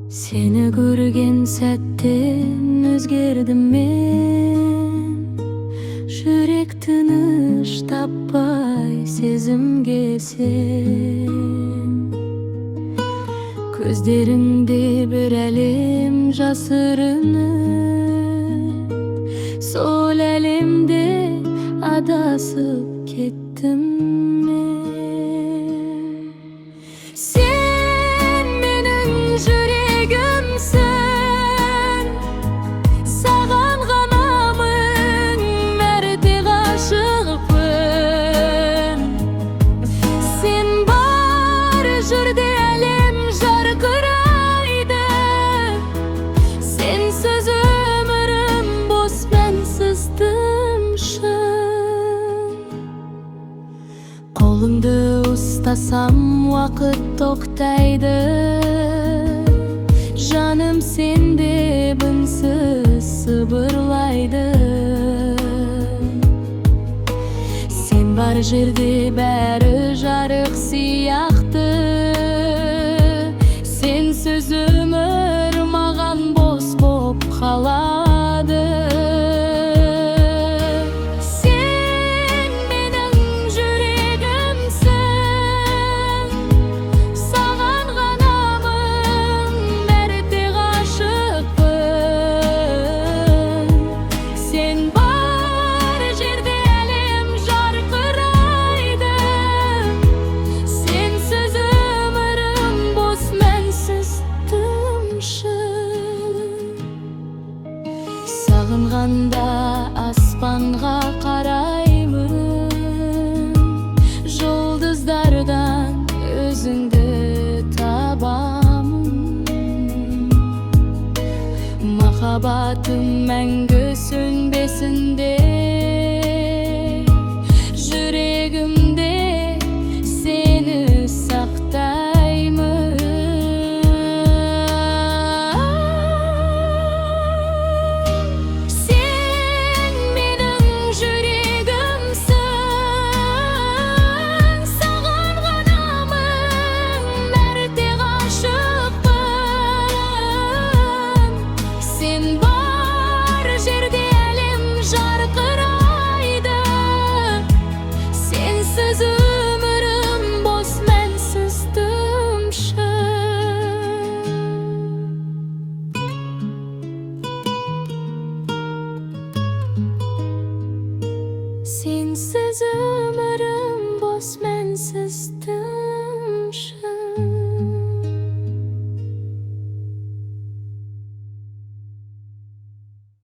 Seni görgen sätten özgerdim men. Жүрек тыныш таппай сезимге сен. Көздеріңде бір әлем жасырынып, сол әлемде адасып кеттім мен. Сен менің жүрегімсің, саған ғана мың мәрте ғашықпын. Сен бар жерде әлем жарқырайды, сенсіз өмірім бос, мәнсіз тым шын. Қолыңды ұстасам уақыт тоқтайды, жаным сенде бұнсыз сыбырлайды. Сен бар жерде бәрі жарық сияқты, сенсіз өмір маған бос боп қалады. Сен менің жүрегімсің, саған ғана мың мәрте ғашықпын. Сен бар жерде әлем жарқырайды, сенсіз өмірім бос, мәнсіз тым шын. Сағынғанда аспанға қараймын, жұлдыздардан өзіңді табамын. Махаббатым мәңгі сөнбесін деп